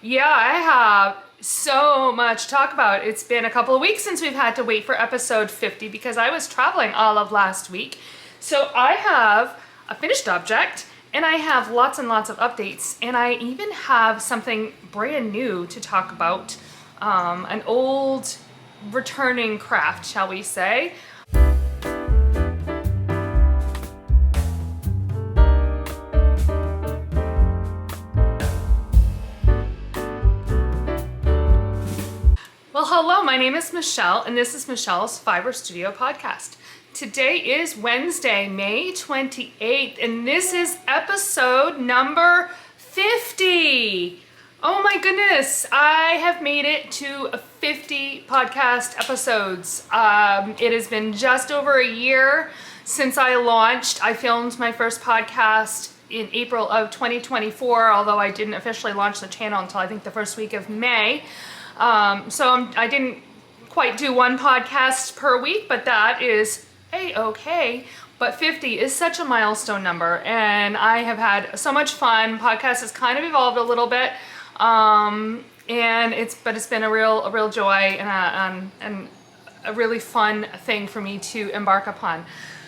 Yeah, I have so much to talk about. It's been a couple of weeks since we've had to wait for episode 50 because I was traveling all of last week. So I have a finished object and I have lots and lots of updates, and I even have something brand new to talk about, an old returning craft, shall we say. Well, hello, my name is Michelle, and this is Michelle's Fiber Studio podcast. Today is Wednesday, May 28th, and this is episode number 50. Oh my goodness, I have made it to 50 podcast episodes. It has been just over a year since I launched. I filmed my first podcast in April of 2024, although I didn't officially launch the channel until I think the first week of May. I didn't quite do one podcast per week, but that is a-okay. But 50 is such a milestone number, and I have had so much fun. Podcast has kind of evolved a little bit, and it's been a real joy and a really fun thing for me to embark upon.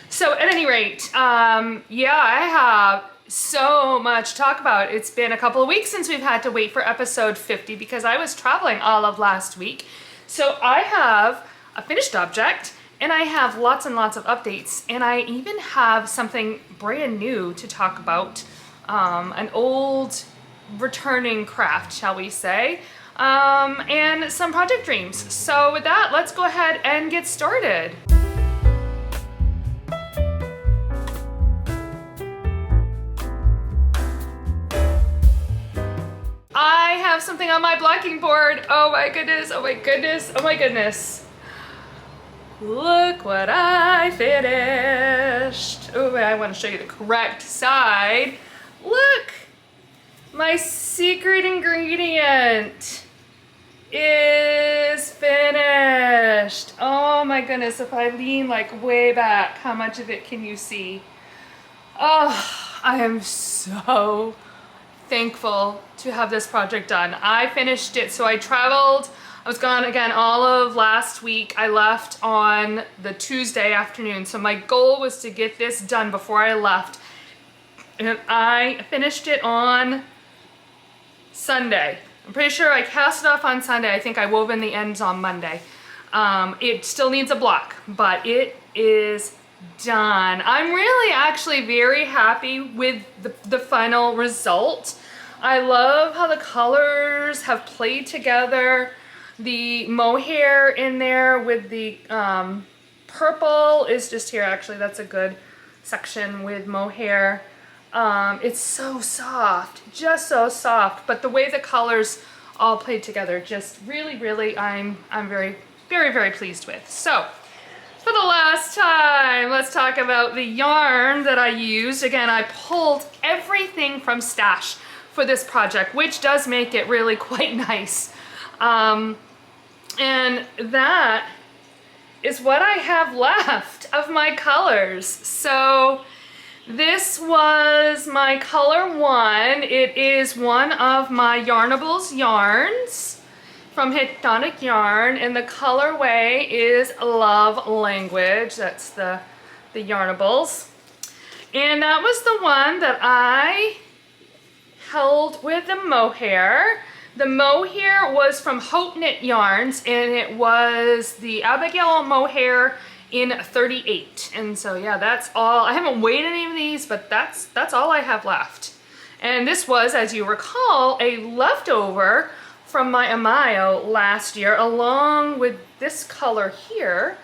So at any rate, yeah, I have so much to talk about. It's been a couple of weeks since we've had to wait for episode 50 because I was traveling all of last week. So I have a finished object and I have lots and lots of updates, and I even have something brand new to talk about, an old returning craft, shall we say, and some project dreams. So with that, let's go ahead and get started. I have something on my blocking board. Oh my goodness, oh my goodness, oh my goodness. Look what I finished. Oh, I want to show you the correct side. Look, my secret ingredient is finished. Oh my goodness, if I lean like way back, how much of it can you see? Oh, I am so thankful to have this project done. I finished it, so I traveled. I was gone again all of last week. I left on the Tuesday afternoon, so my goal was to get this done before I left, and I finished it on Sunday. I'm pretty sure I cast it off on Sunday. I think I wove in the ends on Monday. It still needs a block, but it is done. I'm really actually very happy with the final result. I love how the colors have played together. The mohair in there with the purple is just here. Actually, that's a good section with mohair. It's so soft, just so soft. But the way the colors all played together, just really, I'm very pleased with. So, for the last time, let's talk about the yarn that I used. Again, I pulled everything from Stash for this project, which does make it really quite nice. And that is what I have left of my colors. So this was my color 1. It is one of my Yarnables yarns from Hedonic Yarn, and the colorway is Love Language. That's the Yarnables. And that was the one that I held with the mohair. The mohair was from Hope Knit Yarns, and it was the Abigail mohair in 38. And so yeah, that's all. I haven't weighed any of these, but that's all I have left. And this was, as you recall, a leftover from my Amayo last year, along with this color here.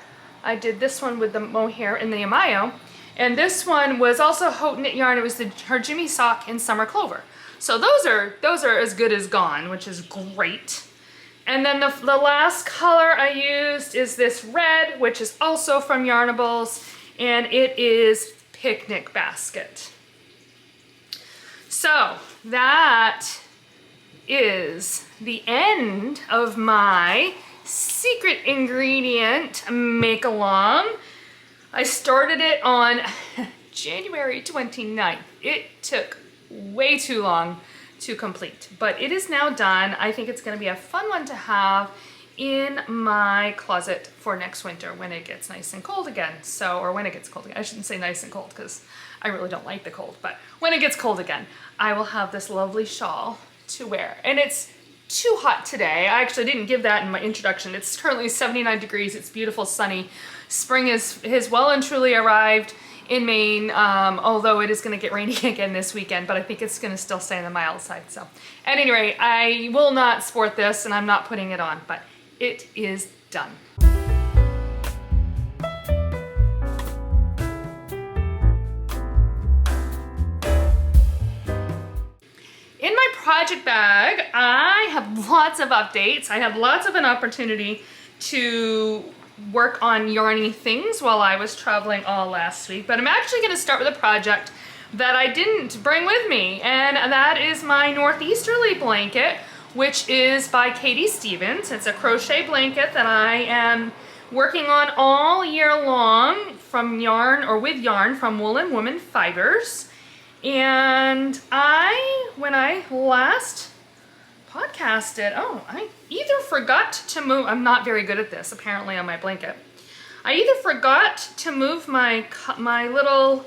I did this one with the mohair in the Amayo, and this one was also Hope Knit Yarn. It was her Jimmy Sock in Summer Clover. So those are as good as gone, which is great. And then the last color I used is this red, which is also from Yarnables, and it is Picnic Basket. So that is the end of my secret ingredient make-along. I started it on January 29th. It took way too long to complete. But it is now done. I think it's going to be a fun one to have in my closet for next winter when it gets nice and cold again. So, or when it gets cold again. I shouldn't say nice and cold because I really don't like the cold, but when it gets cold again, I will have this lovely shawl to wear. And it's too hot today. I actually didn't give that in my introduction. It's currently 79 degrees. It's beautiful, sunny. Spring has well and truly arrived in Maine, although it is going to get rainy again this weekend, but I think it's going to still stay on the mild side. So at any rate, I will not sport this and I'm not putting it on, but it is done. In my project bag, I have lots of updates. I had lots of an opportunity to work on yarny things while I was traveling all last week, but I'm actually going to start with a project that I didn't bring with me, and that is my Northeasterly Blanket, which is by Katy Stevens. It's a crochet blanket that I am working on all year long from yarn, or with yarn from Wool and Woman Fibers. And when I last podcasted, I either forgot to move, I'm not very good at this apparently on my blanket. I either forgot to move my little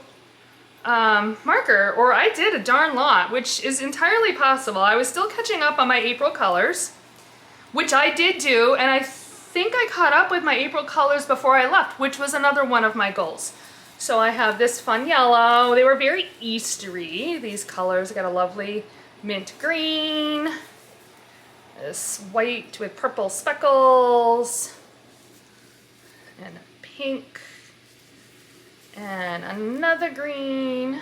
marker, or I did a darn lot, which is entirely possible. I was still catching up on my April colors, which I did do, and I think I caught up with my April colors before I left, which was another one of my goals. So I have this fun yellow. They were very Eastery, these colors. I got a lovely mint green, this white with purple speckles, and a pink, and another green,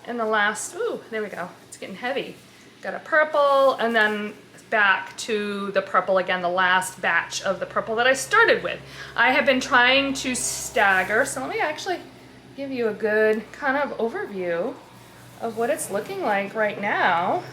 and the last, ooh, there we go, it's getting heavy. Got a purple, and then back to the purple again, the last batch of the purple that I started with. I have been trying to stagger, so let me actually give you a good kind of overview of what it's looking like right now.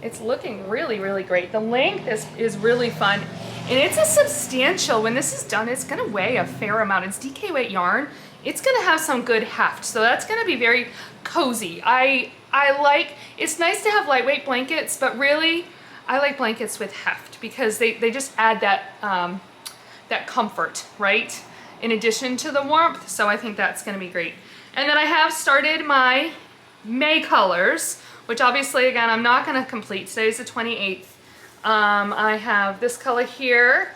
It's looking really, really great. The length is really fun, and it's a substantial, when this is done, it's gonna weigh a fair amount. It's DK weight yarn. It's gonna have some good heft, so that's gonna be very cozy. I like, it's nice to have lightweight blankets, but really, I like blankets with heft because they just add that, that comfort, right? In addition to the warmth, so I think that's gonna be great. And then I have started my May colors, which obviously, again, I'm not gonna complete. Today's the 28th. I have this color here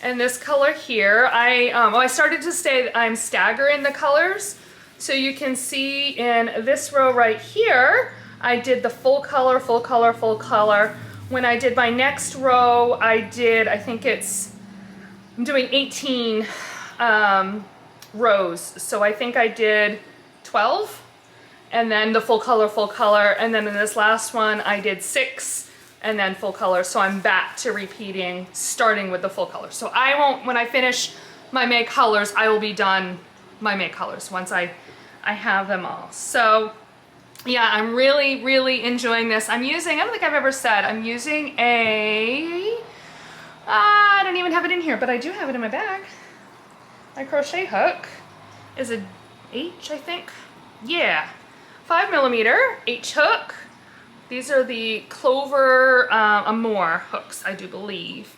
and this color here. I started to say I'm staggering the colors. So you can see in this row right here, I did the full color, full color, full color. When I did my next row, I think I'm doing 18 rows. So I think I did 12, and then the full color, and then in this last one, I did 6, and then full color. So I'm back to repeating, starting with the full color. So when I finish my May colors, I will be done my May colors once I have them all. So yeah, I'm really, really enjoying this. I'm using, I don't think I've ever said, I'm using I don't even have it in here, but I do have it in my bag. My crochet hook is a H, I think. Yeah, 5mm H hook. These are the Clover Amore hooks, I do believe,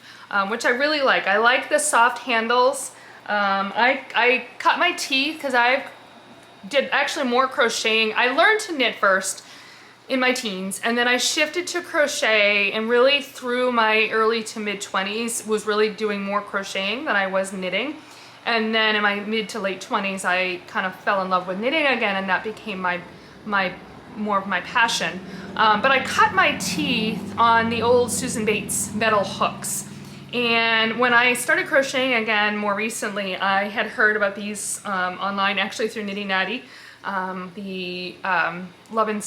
which I really like. I like the soft handles. I cut my teeth because I did actually more crocheting. I learned to knit first in my teens, and then I shifted to crochet, and really through my early to mid 20s was really doing more crocheting than I was knitting. And then in my mid to late 20s, I kind of fell in love with knitting again, and that became more of my passion. But I cut my teeth on the old Susan Bates metal hooks. And when I started crocheting again more recently, I had heard about these online, actually through Nitty Natty, the Love and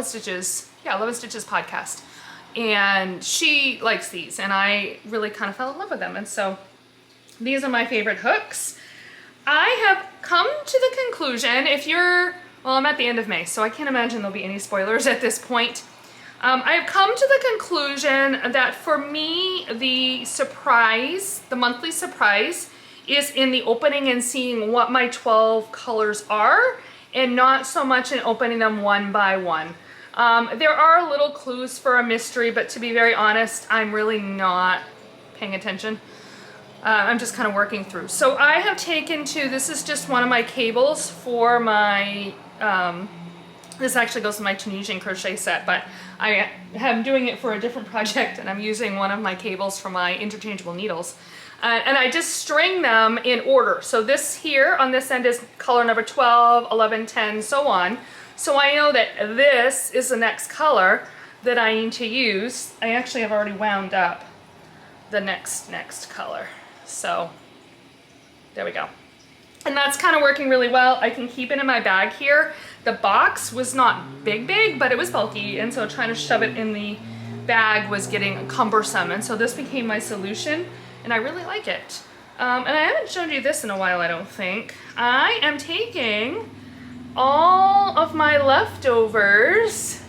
Stitches podcast. And she likes these, and I really kind of fell in love with them. And so these are my favorite hooks. I have come to the conclusion, I'm at the end of May, so I can't imagine there'll be any spoilers at this point. I have come to the conclusion that for me, the monthly surprise is in the opening and seeing what my 12 colors are, and not so much in opening them one by one. There are little clues for a mystery, but to be very honest, I'm really not paying attention. I'm just kind of working through. So I have taken this is just one of my cables for my, this actually goes to my Tunisian crochet set, but I am doing it for a different project and I'm using one of my cables for my interchangeable needles. And I just string them in order. So this here on this end is color number 12, 11, 10, so on. So I know that this is the next color that I need to use. I actually have already wound up the next color. So there we go. And that's kind of working really well. I can keep it in my bag here. The box was not big, but it was bulky. And so trying to shove it in the bag was getting cumbersome. And so this became my solution and I really like it. And I haven't shown you this in a while, I don't think. I am taking all of my leftovers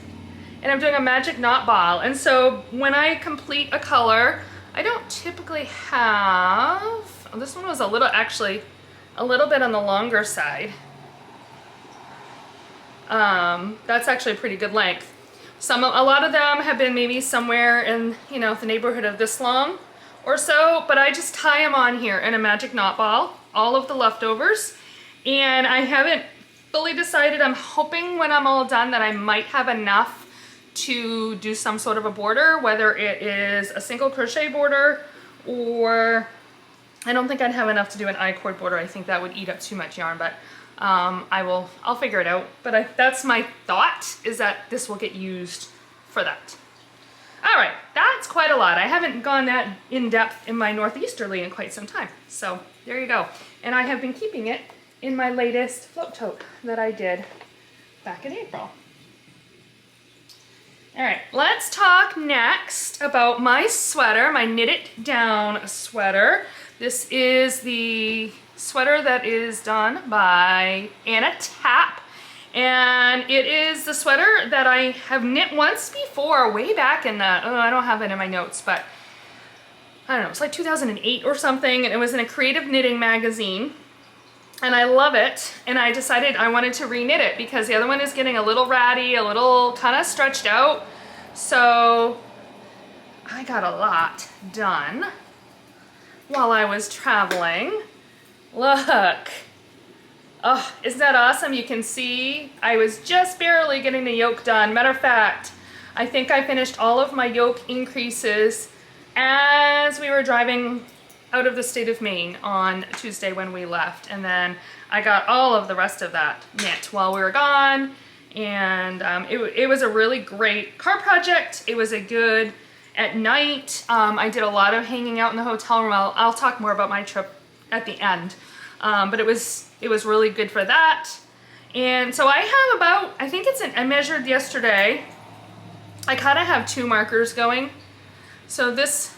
and I'm doing a magic knot ball. And so when I complete a color, I don't typically have, oh, this one was actually a little bit on the longer side. That's actually a pretty good length. A lot of them have been maybe somewhere in, you know, the neighborhood of this long or so, but I just tie them on here in a magic knot ball, all of the leftovers. And I haven't fully decided. I'm hoping when I'm all done that I might have enough to do some sort of a border, whether it is a single crochet border or I don't think I'd have enough to do an I-cord border. I think that would eat up too much yarn, but I'll figure it out. But that's my thought, is that this will get used for that. All right, that's quite a lot. I haven't gone that in depth in my Northeasterly in quite some time. So there you go. And I have been keeping it in my latest float tote that I did back in April. All right, let's talk next about my sweater, my knit it down sweater. This is the sweater that is done by Trapp, and it is the sweater that I have knit once before, way back in the, I don't have it in my notes, but I don't know, it's like 2008 or something, and it was in a creative knitting magazine. And I love it, and I decided I wanted to re-knit it because the other one is getting a little ratty, a little kind of stretched out. So I got a lot done while I was traveling. Look. Oh, isn't that awesome? You can see I was just barely getting the yoke done. Matter of fact, I think I finished all of my yoke increases as we were driving out of the state of Maine on Tuesday when we left, and then I got all of the rest of that knit while we were gone, and it was a really great car project. It was a good at night. I did a lot of hanging out in the hotel room. I'll talk more about my trip at the end, but it was really good for that. And so I have about, I think I measured yesterday, I kind of have 2 markers going. So this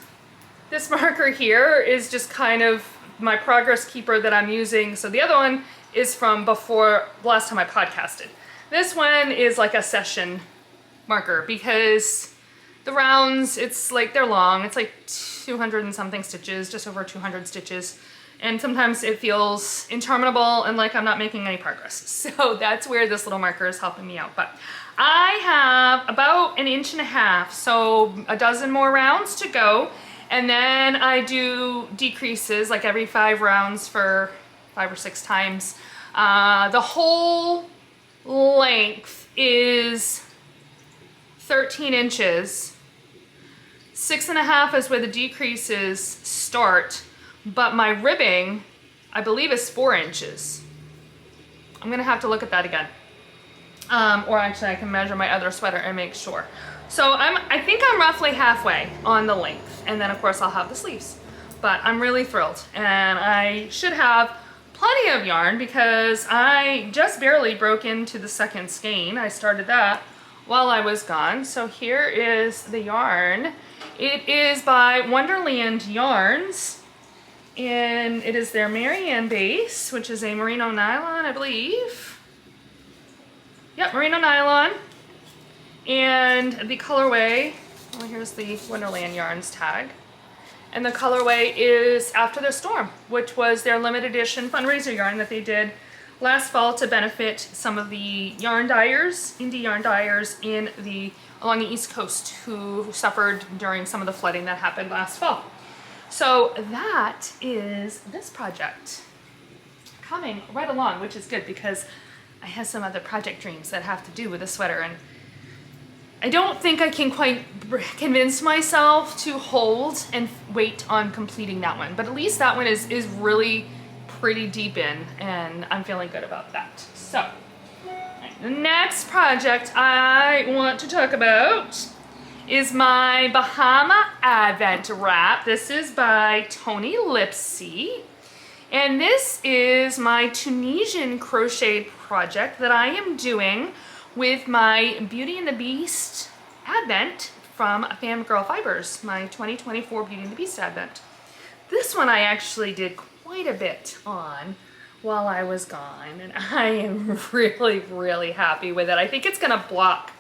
marker here is just kind of my progress keeper that I'm using. So the other one is from before the last time I podcasted. This one is like a session marker because the rounds, it's like they're long. It's like 200 and something stitches, just over 200 stitches. And sometimes it feels interminable and like I'm not making any progress. So that's where this little marker is helping me out. But I have about 1.5 inches, so a dozen more rounds to go. And then I do decreases like every 5 rounds for 5 or 6 times. The whole length is 13 inches. 6.5 is where the decreases start, but my ribbing, I believe, is 4 inches. I'm gonna have to look at that again. Or actually I can measure my other sweater and make sure. So I think I'm roughly halfway on the length, and then of course I'll have the sleeves. But I'm really thrilled, and I should have plenty of yarn because I just barely broke into the second skein. I started that while I was gone. So here is the yarn. It is by Wonderland Yarns, and it is their Marianne base, which is a merino nylon, I believe. Yep, merino nylon. And the colorway, well, here's the Wonderland Yarns tag. And the colorway is After the Storm, which was their limited edition fundraiser yarn that they did last fall to benefit some of the yarn dyers, indie yarn dyers along the East Coast who suffered during some of the flooding that happened last fall. So that is this project coming right along, which is good because I have some other project dreams that have to do with the sweater, and I don't think I can quite convince myself to hold and wait on completing that one, but at least that one is really pretty deep in, and I'm feeling good about that. So the next project I want to talk about is my Bahama Advent Wrap. This is by Toni Lipsey, and this is my Tunisian crochet project that I am doing with my Beauty and the Beast Advent from Fangirl Fibers, my 2024 Beauty and the Beast Advent. This one I actually did quite a bit on while I was gone, and I am really, really happy with it. I think it's gonna block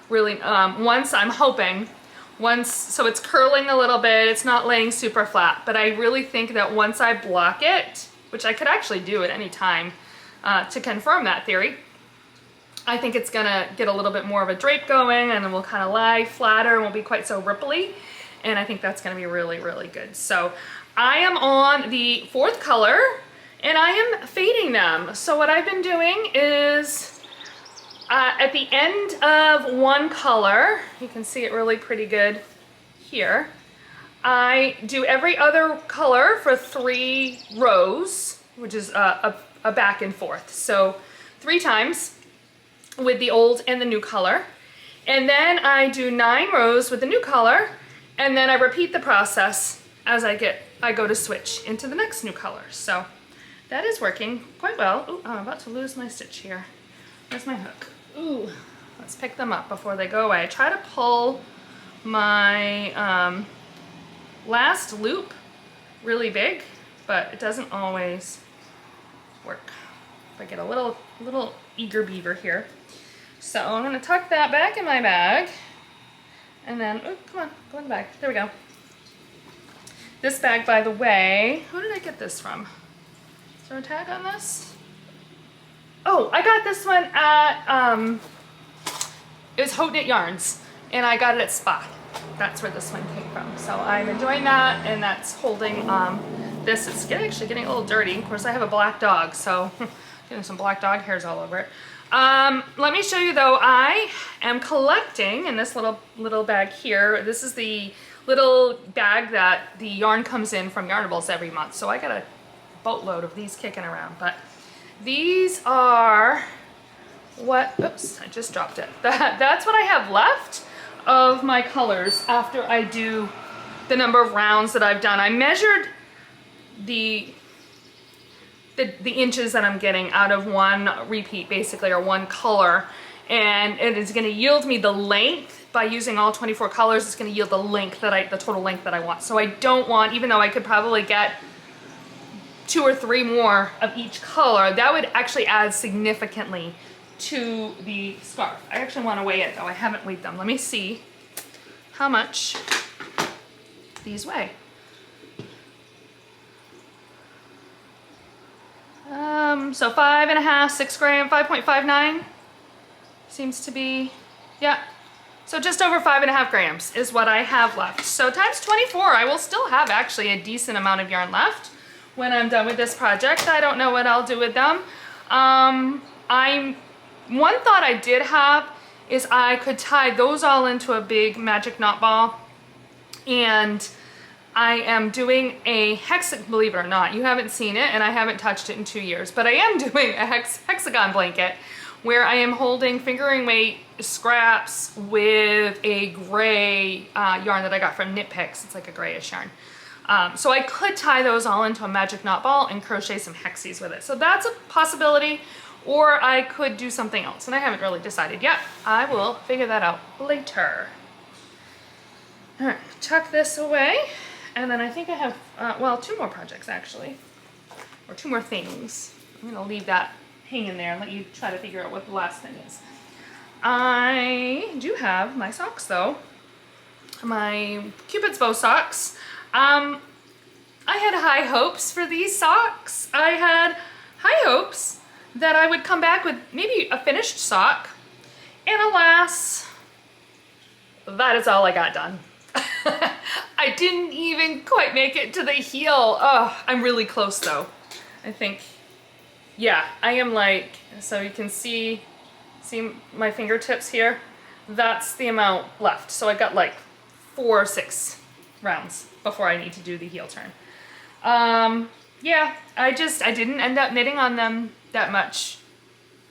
really, so it's curling a little bit, it's not laying super flat, but I really think that once I block it, which I could actually do at any time to confirm that theory, I think it's gonna get a little bit more of a drape going, and then we'll kind of lie flatter and won't be quite so ripply, and I think that's gonna be really, really good. So I am on the 4th color, and I am fading them. So what I've been doing is at the end of one color, you can see it really pretty good here, I do every other color for 3 rows, which is a back and forth. So 3 times with the old and the new color. And then I do 9 rows with the new color, and then I repeat the process as I go to switch into the next new color. So that is working quite well. Ooh, I'm about to lose my stitch here. Where's my hook? Ooh, let's pick them up before they go away. I try to pull my last loop really big, but it doesn't always work. If I get a little eager beaver here. So I'm gonna tuck that back in my bag, and then, oh, come on, go in the bag. There we go. This bag, by the way, who did I get this from? Is there a tag on this? Oh, I got this one at, it was Haute Knit Yarns, and I got it at Spa. That's where this one came from. So I'm enjoying that, and that's holding this. It's actually getting a little dirty. Of course, I have a black dog, so getting some black dog hairs all over it. Let me show you though, I am collecting in this little bag here. This is the little bag that the yarn comes in from Yarnables every month. So I got a boatload of these kicking around, but these are what, oops, I just dropped it. That's what I have left of my colors after I do the number of rounds that I've done. I measured the inches that I'm getting out of one repeat, basically, or one color, and it is going to yield me the length. By using all 24 colors, it's going to yield the length the total length that I want. So I don't want, even though I could probably get 2 or 3 more of each color, that would actually add significantly to the scarf. I actually want to weigh it though. I haven't weighed them. Let me see how much these weigh. So 5.5, 6 gram, 5.59 seems to be, yeah. So just over 5.5 grams is what I have left. So times 24, I will still have actually a decent amount of yarn left when I'm done with this project. I don't know what I'll do with them. One thought I did have is I could tie those all into a big magic knot ball, and I am doing a believe it or not, you haven't seen it and I haven't touched it in 2 years, but I am doing a hexagon blanket where I am holding fingering weight scraps with a gray yarn that I got from Knit Picks. It's like a grayish yarn. So I could tie those all into a magic knot ball and crochet some hexies with it. So that's a possibility, or I could do something else, and I haven't really decided yet. I will figure that out later. All right, tuck this away. And then I think I have, well, 2 more projects actually, or 2 more things. I'm gonna leave that hanging there and let you try to figure out what the last thing is. I do have my socks though, my Cupid's bow socks. I had high hopes for these socks. I had high hopes that I would come back with maybe a finished sock, and alas, that is all I got done. I didn't even quite make it to the heel. Oh, I'm really close though. I think, yeah, I am like, so you can see my fingertips here? That's the amount left. So I got like 4 or 6 rounds before I need to do the heel turn. Yeah, I didn't end up knitting on them that much,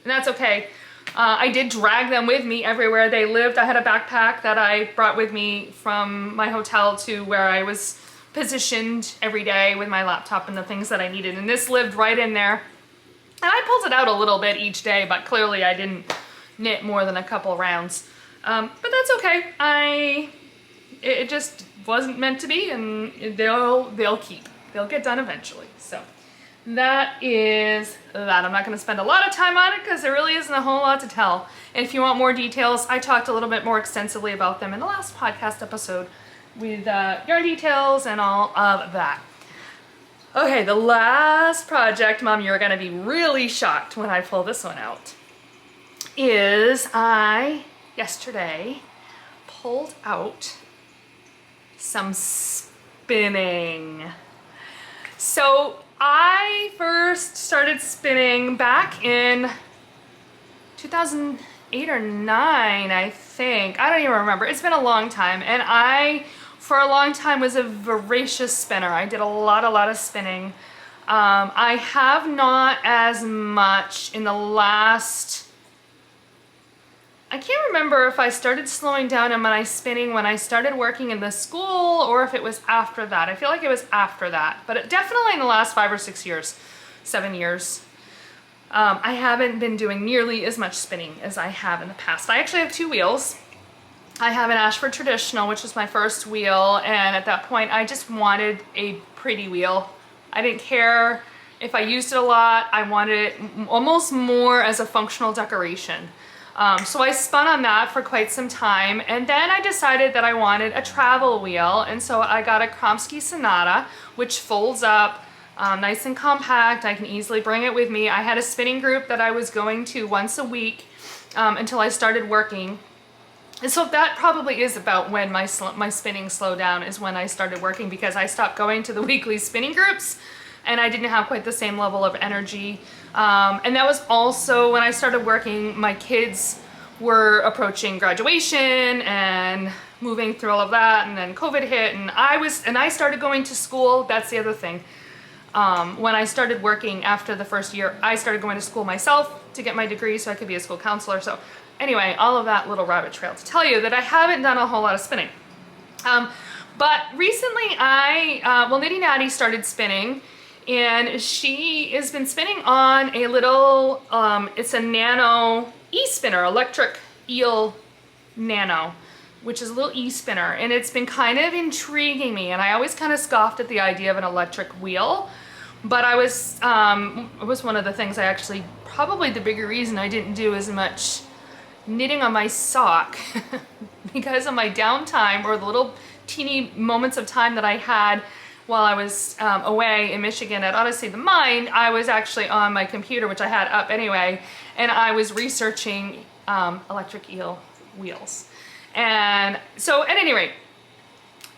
and that's okay. I did drag them with me everywhere they lived. I had a backpack that I brought with me from my hotel to where I was positioned every day with my laptop and the things that I needed, and this lived right in there. And I pulled it out a little bit each day, but clearly I didn't knit more than a couple rounds. But that's okay. It just wasn't meant to be, and they'll keep. They'll get done eventually. So that is that. I'm not going to spend a lot of time on it because there really isn't a whole lot to tell. And if you want more details, I talked a little bit more extensively about them in the last podcast episode with yarn details and all of that. Okay, the last project, Mom, you're going to be really shocked when I pull this one out, is I yesterday pulled out some spinning. So I first started spinning back in 2008 or 9, I think. I don't even remember. It's been a long time. And I, for a long time, was a voracious spinner. I did a lot of spinning. I have not as much in the last, I can't remember if I started slowing down in my spinning when I started working in the school or if it was after that. I feel like it was after that, but definitely in the last 5 or 6 years, 7 years. I haven't been doing nearly as much spinning as I have in the past. I actually have 2 wheels. I have an Ashford Traditional, which was my first wheel, and at that point I just wanted a pretty wheel. I didn't care if I used it a lot. I wanted it almost more as a functional decoration. So I spun on that for quite some time, and then I decided that I wanted a travel wheel, and so I got a Kromsky Sonata, which folds up nice and compact. I can easily bring it with me. I had a spinning group that I was going to once a week until I started working. And so that probably is about when my spinning slowed down, is when I started working, because I stopped going to the weekly spinning groups and I didn't have quite the same level of energy. And that was also when I started working. My kids were approaching graduation and moving through all of that, and then COVID hit, and I started going to school. That's the other thing. When I started working after the first year, I started going to school myself to get my degree so I could be a school counselor. So anyway, all of that little rabbit trail to tell you that I haven't done a whole lot of spinning. But recently Nitty Natty started spinning, and she has been spinning on a little, it's a nano e-spinner, electric eel nano, which is a little e-spinner, and it's been kind of intriguing me, and I always kind of scoffed at the idea of an electric wheel, but it was one of the things I actually, probably the bigger reason I didn't do as much knitting on my sock because of my downtime, or the little teeny moments of time that I had while I was away in Michigan at Odyssey the Mind. I was actually on my computer, which I had up anyway, and I was researching electric eel wheels. And so at any rate,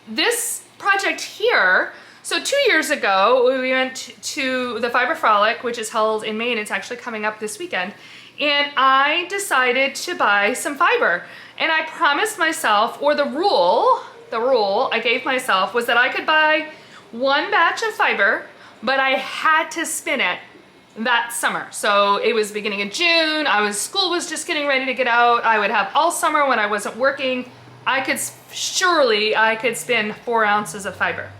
this project here, so 2 years ago, we went to the Fiber Frolic, which is held in Maine. It's actually coming up this weekend. And I decided to buy some fiber. And I promised myself, or the rule I gave myself was that I could buy 1 batch of fiber, but I had to spin it that summer. So it was beginning of June, school was just getting ready to get out. I would have all summer when I wasn't working. I could spin 4 ounces of fiber.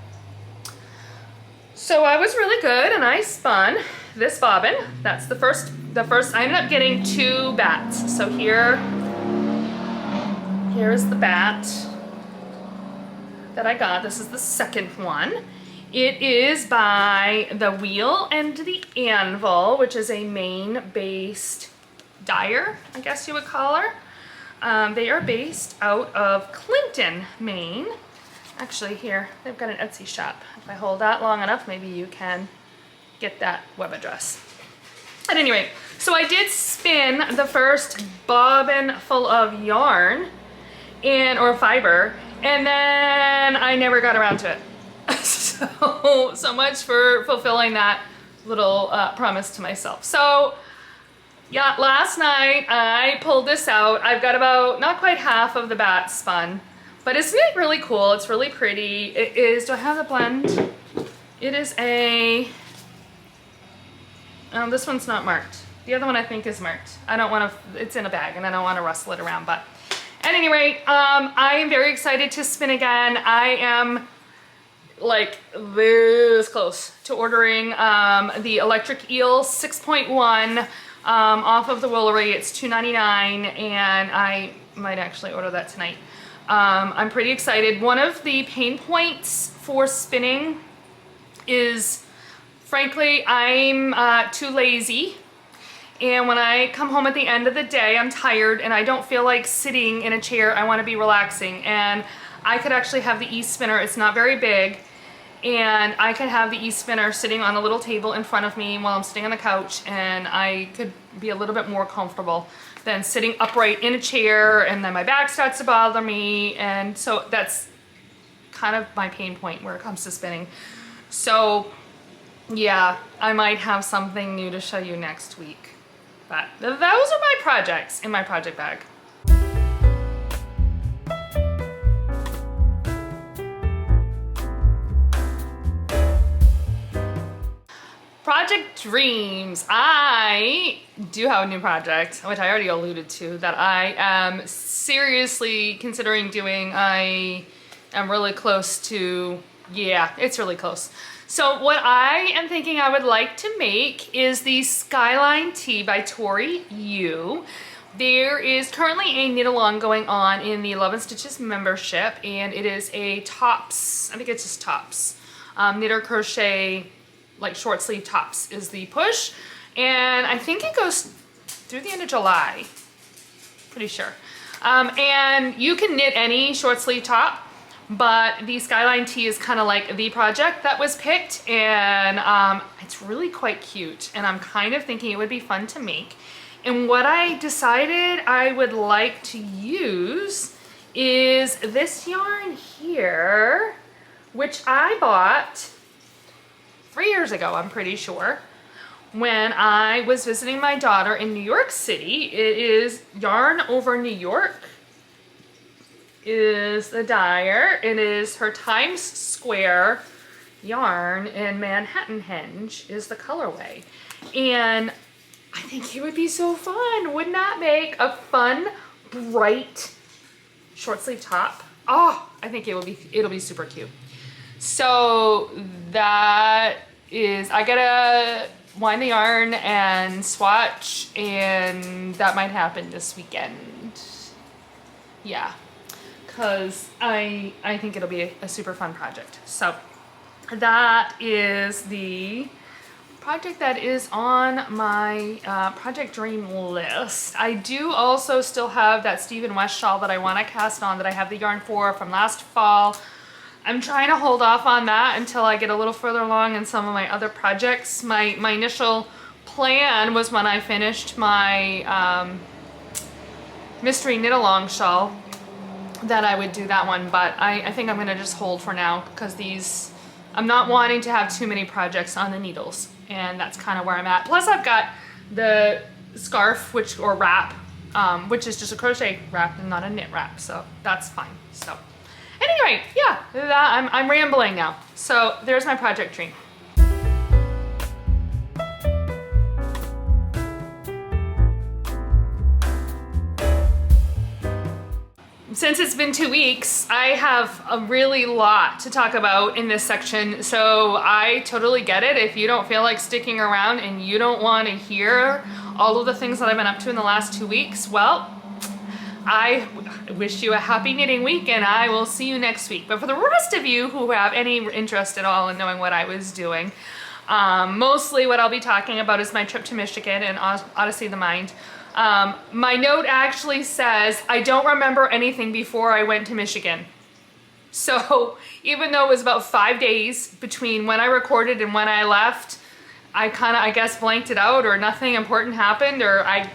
So I was really good, and I spun this bobbin. That's the first, I ended up getting 2 bats. So here's the bat that I got. This is the second one. It is by the Wheel and the Anvil, which is a Maine-based dyer, I guess you would call her. They are based out of Clinton, Maine. Actually, here, they've got an Etsy shop. If I hold that long enough, maybe you can get that web address. At any rate, so I did spin the first bobbin full of yarn or fiber, and then I never got around to it. So much for fulfilling that little promise to myself. So yeah, last night I pulled this out. I've got about not quite half of the bat spun, but isn't it really cool? It's really pretty. It is, do I have the blend? It is a, oh, this one's not marked. The other one I think is marked. I don't want to, it's in a bag and I don't want to rustle it around, but at any rate, I am very excited to spin again. I am like this close to ordering the Electric Eel 6.1 off of the Woolery. It's $2.99 and I might actually order that tonight. I'm pretty excited. One of the pain points for spinning is, frankly, I'm too lazy. And when I come home at the end of the day, I'm tired and I don't feel like sitting in a chair. I want to be relaxing. And I could actually have the e-spinner. It's not very big. And I could have the e-spinner sitting on a little table in front of me while I'm sitting on the couch, and I could be a little bit more comfortable than sitting upright in a chair, and then my back starts to bother me. And so that's kind of my pain point where it comes to spinning. So yeah, I might have something new to show you next week. But those are my projects in my project bag. Project dreams. I do have a new project, which I already alluded to, that I am seriously considering doing. I am really close to, yeah, it's really close. So what I am thinking I would like to make is the Skyline Tee by Tori Yu. There is currently a knit along going on in the 11 Stitches membership, and it is a tops, I think it's just tops, knitter crochet, like short sleeve tops is the push. And I think it goes through the end of July, pretty sure. And you can knit any short sleeve top, but the Skyline Tee is kind of like the project that was picked, and it's really quite cute, and I'm kind of thinking it would be fun to make. And what I decided I would like to use is this yarn here, which I bought 3 years ago, I'm pretty sure, when I was visiting my daughter in New York City. It is Yarn Over New York is the dyer. It is her Times Square yarn, and Manhattan Henge is the colorway. And I think it would be so fun. Wouldn't that make a fun, bright short sleeve top? Oh, I think it'll be super cute. So that is, I gotta wind the yarn and swatch, and that might happen this weekend. Yeah, because I think it'll be a super fun project. So that is the project that is on my project dream list. I do also still have that Steve & West shawl that I want to cast on, that I have the yarn for from last fall. I'm trying to hold off on that until I get a little further along in some of my other projects. My initial plan was, when I finished my mystery knit along shawl, that I would do that one, but I think I'm gonna just hold for now, because I'm not wanting to have too many projects on the needles, and that's kind of where I'm at. Plus I've got the scarf, or wrap, which is just a crochet wrap and not a knit wrap, so that's fine. So anyway, yeah, I'm rambling now. So there's my project dream. Since it's been 2 weeks, I have a really lot to talk about in this section, so I totally get it if you don't feel like sticking around and you don't want to hear all of the things that I've been up to in the last 2 weeks. Well, I wish you a happy knitting week, and I will see you next week. But for the rest of you who have any interest at all in knowing what I was doing, mostly what I'll be talking about is my trip to Michigan and Odyssey of the Mind. My note actually says, I don't remember anything before I went to Michigan. So even though it was about 5 days between when I recorded and when I left, I kind of, I guess, blanked it out, or nothing important happened, or I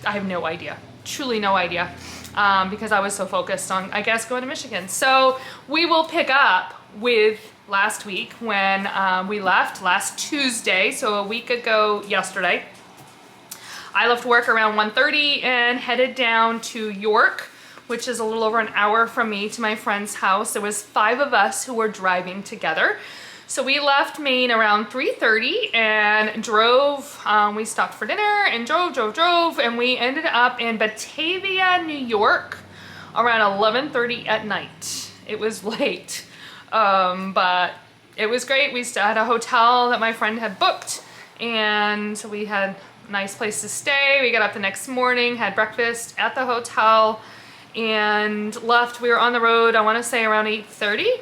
have no idea, truly no idea, because I was so focused on, I guess, going to Michigan. So we will pick up with last week when we left last Tuesday, so a week ago yesterday. I left work around 1:30 and headed down to York, which is a little over an hour from me, to my friend's house. There was 5 of us who were driving together. So we left Maine around 3:30 and drove. We stopped for dinner and drove, and we ended up in Batavia, New York around 11:30 at night. It was late, but it was great. We stayed at a hotel that my friend had booked, and so we had a nice place to stay. We got up the next morning, had breakfast at the hotel, and left. We were on the road, I want to say around 8:30.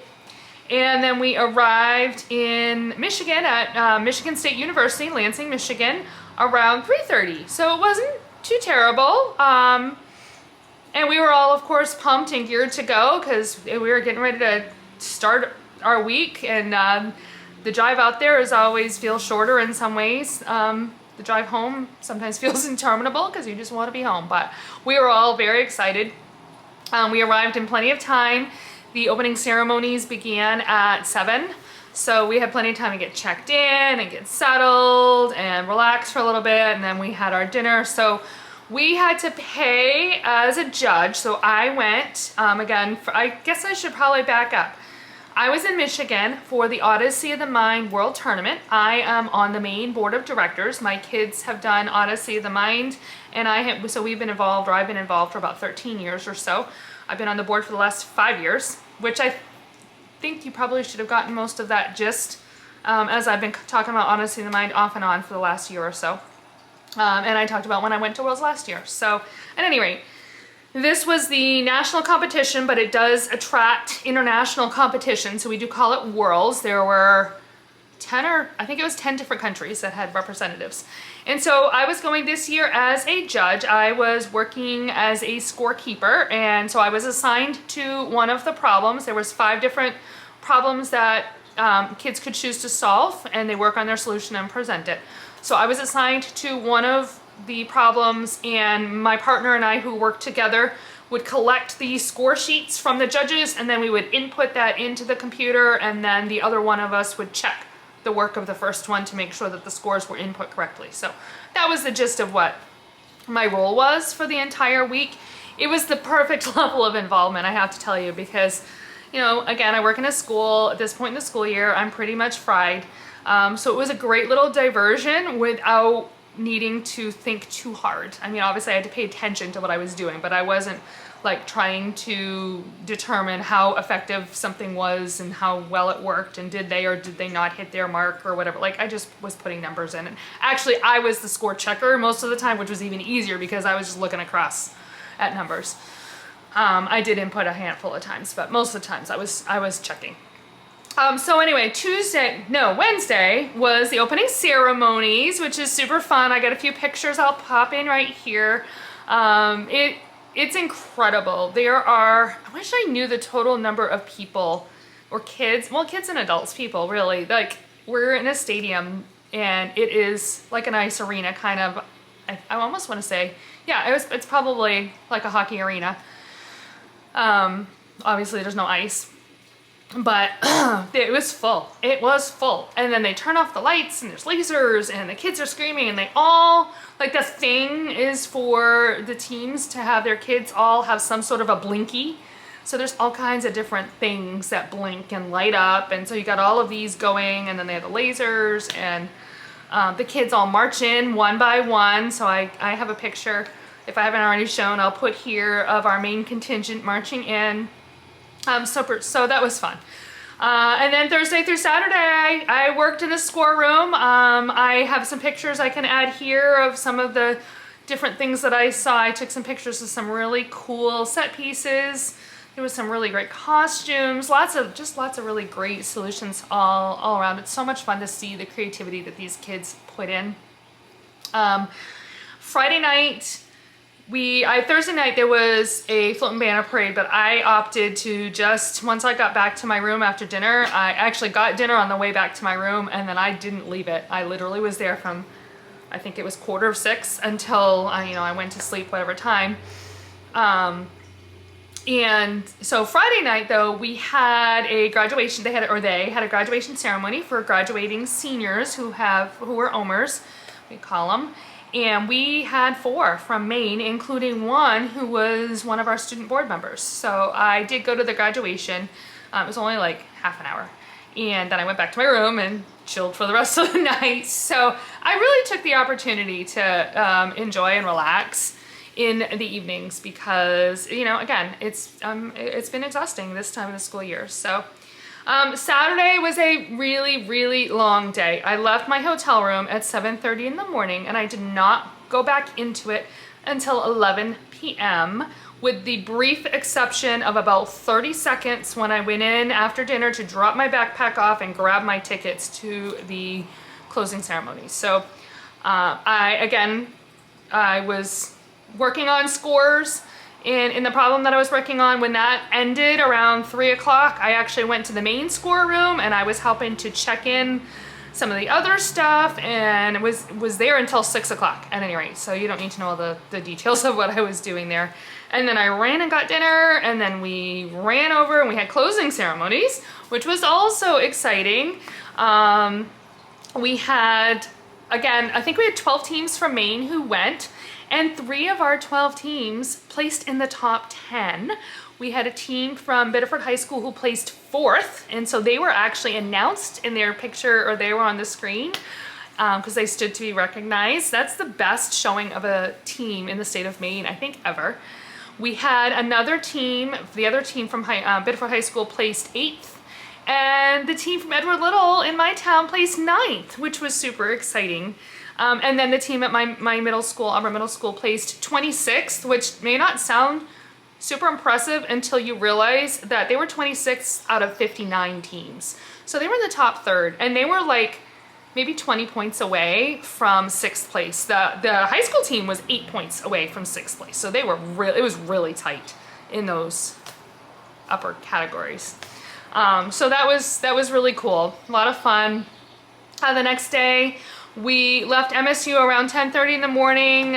And then we arrived in Michigan at Michigan State University, Lansing, Michigan, around 3:30. So it wasn't too terrible. And we were all, of course, pumped and geared to go because we were getting ready to start our week. And the drive out there is always feels shorter in some ways. The drive home sometimes feels interminable because you just want to be home. But we were all very excited. We arrived in plenty of time. The opening ceremonies began at 7, so we had plenty of time to get checked in and get settled and relax for a little bit, and then we had our dinner. So we had to pay as a judge, so I went, again, I guess I should probably back up. I was in Michigan for the Odyssey of the Mind World Tournament. I am on the Maine Board of Directors. My kids have done Odyssey of the Mind, and so we've been involved, or I've been involved for about 13 years or so. I've been on the board for the last 5 years, which I think you probably should have gotten most of that gist, as I've been talking about Odyssey of the Mind off and on for the last year or so. And I talked about when I went to Worlds last year. So at any rate, this was the national competition, but it does attract international competition. So we do call it Worlds. There were 10 different countries that had representatives. And so I was going this year as a judge. I was working as a scorekeeper, and so I was assigned to one of the problems. There was 5 different problems that kids could choose to solve, and they work on their solution and present it. So I was assigned to one of the problems, and my partner and I, who worked together, would collect the score sheets from the judges, and then we would input that into the computer, and then the other one of us would check the work of the first one to make sure that the scores were input correctly. So that was the gist of what my role was for the entire week. It was the perfect level of involvement, I have to tell you, because, you know, again, I work in a school. At this point in the school year, I'm pretty much fried. So it was a great little diversion without needing to think too hard. I mean, obviously I had to pay attention to what I was doing, but I wasn't like trying to determine how effective something was and how well it worked, and did they or did they not hit their mark or whatever. Like, I just was putting numbers in. And actually I was the score checker most of the time, which was even easier because I was just looking across at numbers. I did input a handful of times, but most of the times I was checking. So anyway, Wednesday was the opening ceremonies, which is super fun. I got a few pictures I'll pop in right here. It's incredible. There are, I wish I knew the total number of people or kids, well, kids and adults, people really. Like, we're in a stadium and it is like an ice arena kind of, I almost want to say, yeah, it's probably like a hockey arena. Obviously there's no ice. But it was full. It was full. And then they turn off the lights and there's lasers and the kids are screaming, and they all, like, the thing is for the teams to have their kids all have some sort of a blinky. So there's all kinds of different things that blink and light up. And so you got all of these going, and then they have the lasers, and the kids all march in one by one. So I have a picture, if I haven't already shown, I'll put here, of our main contingent marching in. So that was fun. And then Thursday through Saturday, I worked in the score room. I have some pictures I can add here of some of the different things that I saw. I took some pictures of some really cool set pieces. There was some really great costumes, lots of really great solutions all around. It's so much fun to see the creativity that these kids put in. Friday night, Thursday night there was a float and banner parade, but I opted to just, once I got back to my room after dinner, I actually got dinner on the way back to my room, and then I didn't leave it. I literally was there from, I think it was 5:45 until I went to sleep, whatever time. And so Friday night though, we had a graduation, they had a graduation ceremony for graduating seniors who were Omers, we call them. And we had 4 from Maine, including one who was one of our student board members. So I did go to the graduation. It was only like half an hour. And then I went back to my room and chilled for the rest of the night. So I really took the opportunity to enjoy and relax in the evenings because, again, it's been exhausting this time of the school year. So Saturday was a really, really long day. I left my hotel room at 7:30 in the morning and I did not go back into it until 11 p.m. with the brief exception of about 30 seconds when I went in after dinner to drop my backpack off and grab my tickets to the closing ceremony. So I was working on scores. And in the problem that I was working on, when that ended around 3 o'clock, I actually went to the main score room and I was helping to check in some of the other stuff and was there until 6 o'clock at any rate. So you don't need to know all the details of what I was doing there. And then I ran and got dinner, and then we ran over and we had closing ceremonies, which was also exciting. We had, again, I think we had 12 teams from Maine who went. And 3 of our 12 teams placed in the top 10. We had a team from Biddeford High School who placed 4th, and so they were actually announced in their picture, or they were on the screen because they stood to be recognized. That's the best showing of a team in the state of Maine, I think, ever. We had another team, the other team from Biddeford High School placed 8th, and the team from Edward Little in my town placed 9th, which was super exciting. And then the team at my middle school, Upper Middle School, placed 26th, which may not sound super impressive until you realize that they were 26th out of 59 teams. So they were in the top third, and they were like maybe 20 points away from 6th place. The high school team was 8 points away from 6th place. So they were it was really tight in those upper categories. So that was really cool. A lot of fun. The next day, we left MSU around 10:30 in the morning,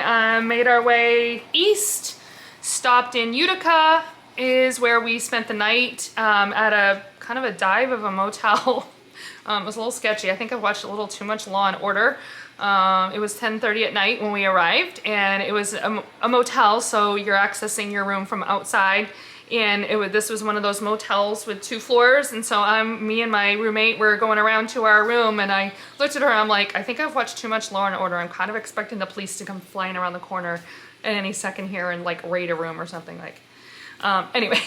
made our way east, stopped in Utica, is where we spent the night at a kind of a dive of a motel. It was a little sketchy. I think I watched a little too much Law and Order. It was 10:30 at night when we arrived, and it was a motel, so you're accessing your room from outside. And this was one of those motels with 2 floors, and so me and my roommate were going around to our room, and I looked at her and I'm like, I think I've watched too much Law and Order. I'm kind of expecting the police to come flying around the corner at any second here and like raid a room or something like. Anyway,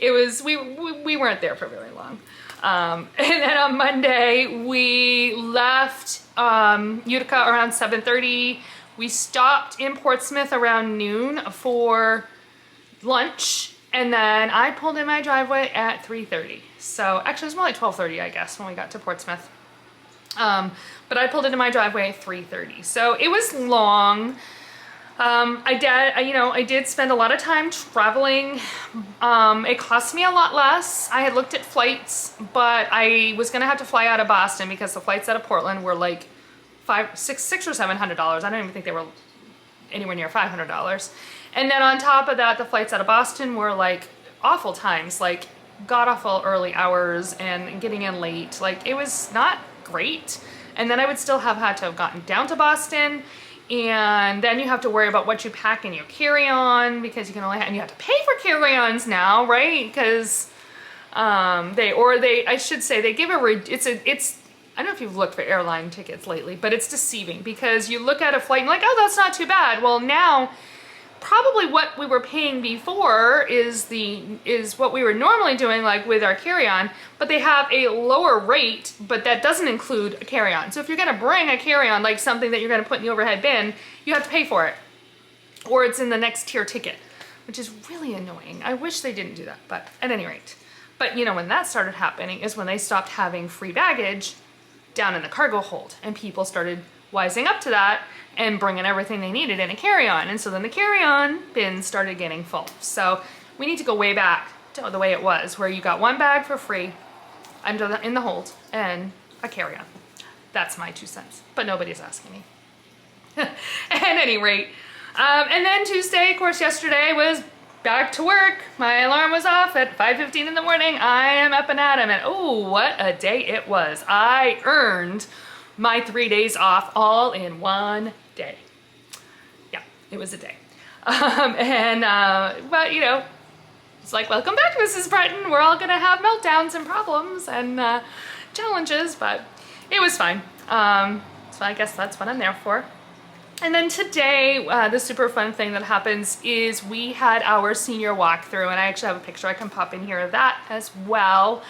we weren't there for very long. And then on Monday we left Utica around 7:30. We stopped in Portsmouth around noon for lunch. And then I pulled in my driveway at 3:30. So actually it was more like 12:30, I guess, when we got to Portsmouth. But I pulled into my driveway at 3:30. So it was long. I did spend a lot of time traveling. It cost me a lot less. I had looked at flights, but I was gonna have to fly out of Boston because the flights out of Portland were like $600 or $700. I don't even think they were anywhere near $500. And then on top of that, the flights out of Boston were like awful times, like god-awful early hours and getting in late. Like it was not great. And then I would still have had to have gotten down to Boston, and then you have to worry about what you pack in your carry-on because you can only and you have to pay for carry-ons now, right? Because I should say they give it's I don't know if you've looked for airline tickets lately, but it's deceiving because you look at a flight and like, oh, that's not too bad. Well, now probably what we were paying before is what we were normally doing, like with our carry-on, but they have a lower rate, but that doesn't include a carry-on. So if you're gonna bring a carry-on, like something that you're gonna put in the overhead bin, you have to pay for it, or it's in the next tier ticket, which is really annoying. I wish they didn't do that, but at any rate. But you know, when that started happening is when they stopped having free baggage down in the cargo hold, and people started wising up to that and bringing everything they needed in a carry-on. And so then the carry-on bins started getting full. So we need to go way back to the way it was, where you got one bag for free in the hold and a carry-on. That's my 2 cents, but nobody's asking me. At any rate, and then Tuesday, of course, yesterday was back to work. My alarm was off at 5:15 in the morning. I am up and at 'em, and oh, what a day it was. I earned my 3 days off all in one day. Yeah, it was a day. But you know, it's like, welcome back, Mrs. Breton. We're all gonna have meltdowns and problems and challenges, but it was fine. So I guess that's what I'm there for. And then today, the super fun thing that happens is we had our senior walkthrough, and I actually have a picture I can pop in here of that as well.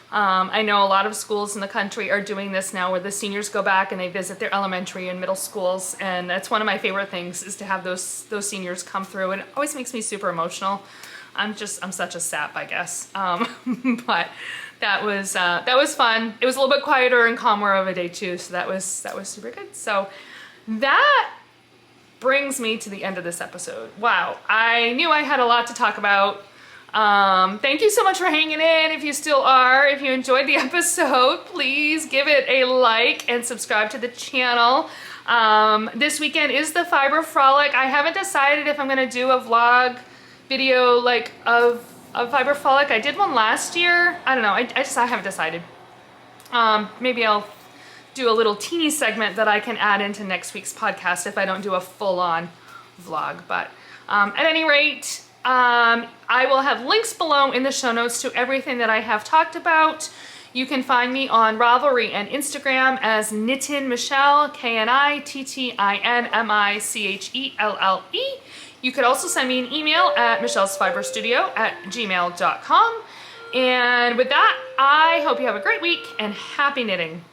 I know a lot of schools in the country are doing this now, where the seniors go back and they visit their elementary and middle schools, and that's one of my favorite things, is to have those seniors come through, and it always makes me super emotional. I'm such a sap, I guess. But that was fun. It was a little bit quieter and calmer of a day too, so that was super good. So that brings me to the end of this episode. Wow, I knew I had a lot to talk about. Thank you so much for hanging in. If you still are, if you enjoyed the episode, please give it a like and subscribe to the channel. This weekend is the Fiber Frolic. I haven't decided if I'm gonna do a vlog video like of Fiber Frolic. I did one last year. I don't know, I haven't decided. Maybe I'll do a little teeny segment that I can add into next week's podcast if I don't do a full-on vlog. But at any rate, I will have links below in the show notes to everything that I have talked about. You can find me on Ravelry and Instagram as Knittin Michelle, KNITTINMICHELLE. You could also send me an email at michellesfiberstudio@gmail.com. And with that, I hope you have a great week and happy knitting.